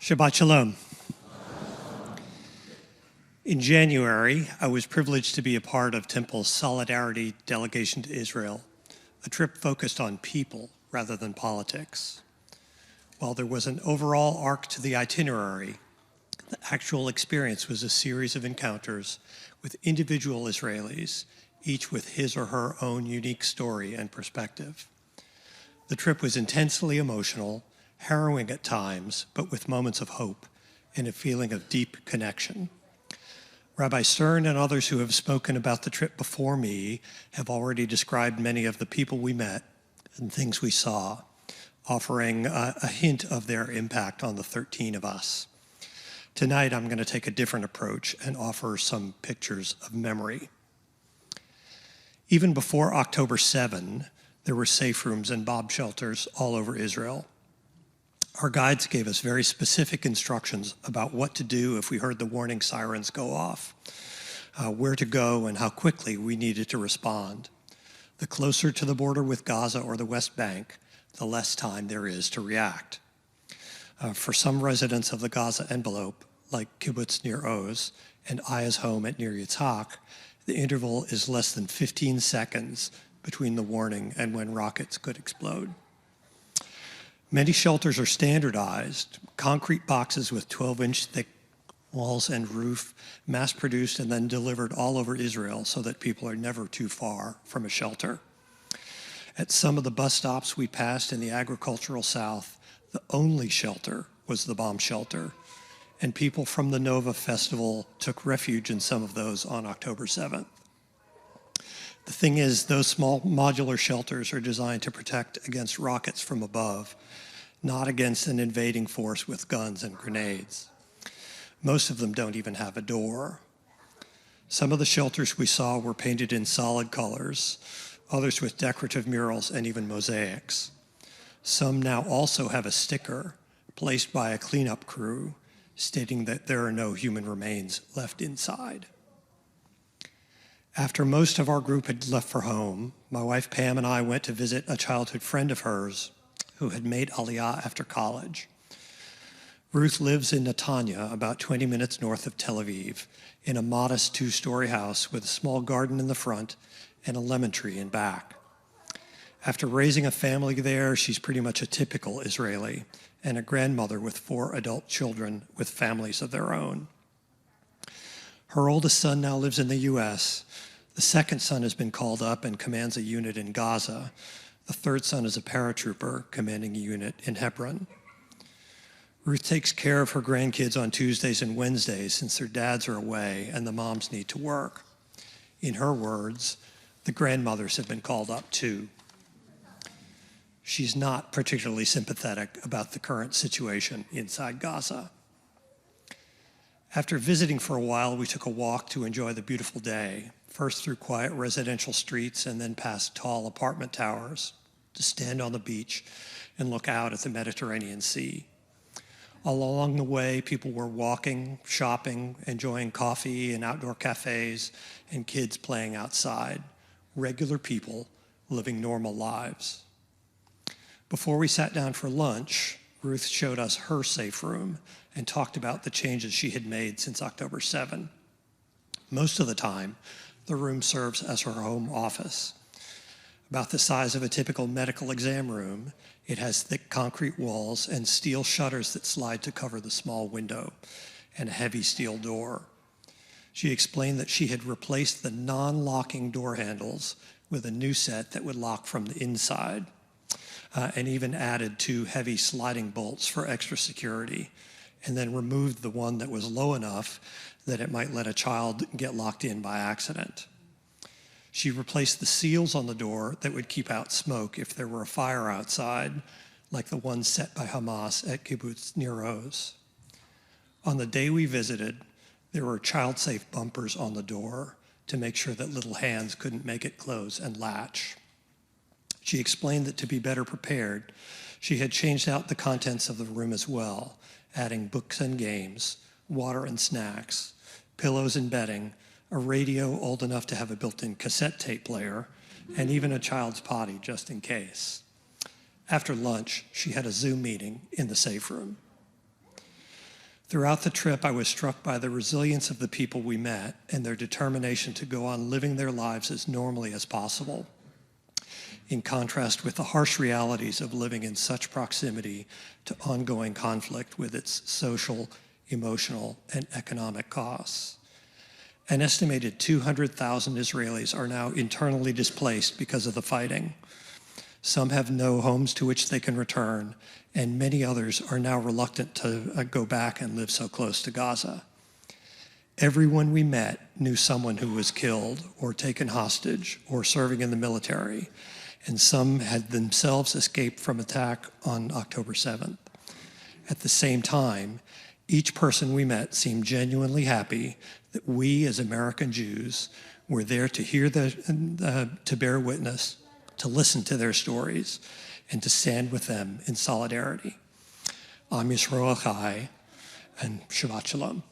Shabbat Shalom. In January, I was privileged to be a part of Temple's Solidarity delegation to Israel, a trip focused on people rather than politics. While there was an overall arc to the itinerary, the actual experience was a series of encounters with individual Israelis, each with his or her own unique story and perspective. The trip was intensely emotional, harrowing at times, but with moments of hope and a feeling of deep connection. Rabbi Stern and others who have spoken about the trip before me have already described many of the people we met and things we saw, offering a hint of their impact on the 13 of us. Tonight, I'm going to take a different approach and offer some pictures of memory. Even before October 7, there were safe rooms and bomb shelters all over Israel. Our guides gave us very specific instructions about what to do if we heard the warning sirens go off, where to go and how quickly we needed to respond. The closer to the border with Gaza or the West Bank, the less time there is to react. For some residents of the Gaza envelope, like Kibbutz Nir Oz and Aya's home at Nir Yitzhak, the interval is less than 15 seconds between the warning and when rockets could explode. Many shelters are standardized, concrete boxes with 12-inch thick walls and roof, mass-produced and then delivered all over Israel so that people are never too far from a shelter. At some of the bus stops we passed in the agricultural South, the only shelter was the bomb shelter, and people from the Nova Festival took refuge in some of those on October 7th. The thing is, those small modular shelters are designed to protect against rockets from above, not against an invading force with guns and grenades. Most of them don't even have a door. Some of the shelters we saw were painted in solid colors, others with decorative murals and even mosaics. Some now also have a sticker placed by a cleanup crew stating that there are no human remains left inside. After most of our group had left for home, my wife Pam and I went to visit a childhood friend of hers who had made Aliyah after college. Ruth lives in Netanya, about 20 minutes north of Tel Aviv, in a modest 2-story house with a small garden in the front and a lemon tree in back. After raising a family there, she's pretty much a typical Israeli and a grandmother with 4 adult children with families of their own. Her oldest son now lives in the U.S. The second son has been called up and commands a unit in Gaza. The third son is a paratrooper commanding a unit in Hebron. Ruth takes care of her grandkids on Tuesdays and Wednesdays since their dads are away and the moms need to work. In her words, the grandmothers have been called up too. She's not particularly sympathetic about the current situation inside Gaza. After visiting for a while, we took a walk to enjoy the beautiful day, first through quiet residential streets and then past tall apartment towers to stand on the beach and look out at the Mediterranean Sea. All along the way, people were walking, shopping, enjoying coffee in outdoor cafes, and kids playing outside. Regular people living normal lives. Before we sat down for lunch, Ruth showed us her safe room and talked about the changes she had made since October 7. Most of the time, the room serves as her home office. About the size of a typical medical exam room, it has thick concrete walls and steel shutters that slide to cover the small window and a heavy steel door. She explained that she had replaced the non-locking door handles with a new set that would lock from the inside, and even added 2 heavy sliding bolts for extra security, and then removed the one that was low enough that it might let a child get locked in by accident. She replaced the seals on the door that would keep out smoke if there were a fire outside, like the one set by Hamas at Kibbutz Nir Oz. On the day we visited, there were child-safe bumpers on the door to make sure that little hands couldn't make it close and latch. She explained that to be better prepared, she had changed out the contents of the room as well, adding books and games, water and snacks, pillows and bedding, a radio old enough to have a built-in cassette tape player, and even a child's potty just in case. After lunch, she had a Zoom meeting in the safe room. Throughout the trip, I was struck by the resilience of the people we met and their determination to go on living their lives as normally as possible, in contrast with the harsh realities of living in such proximity to ongoing conflict with its social, emotional, and economic costs. An estimated 200,000 Israelis are now internally displaced because of the fighting. Some have no homes to which they can return, and many others are now reluctant to go back and live so close to Gaza. Everyone we met knew someone who was killed or taken hostage or serving in the military, and some had themselves escaped from attack on October 7th. At the same time, each person we met seemed genuinely happy that we as American Jews were there to hear to bear witness, to listen to their stories, and to stand with them in solidarity. Am Yisrael Chai, and Shabbat Shalom.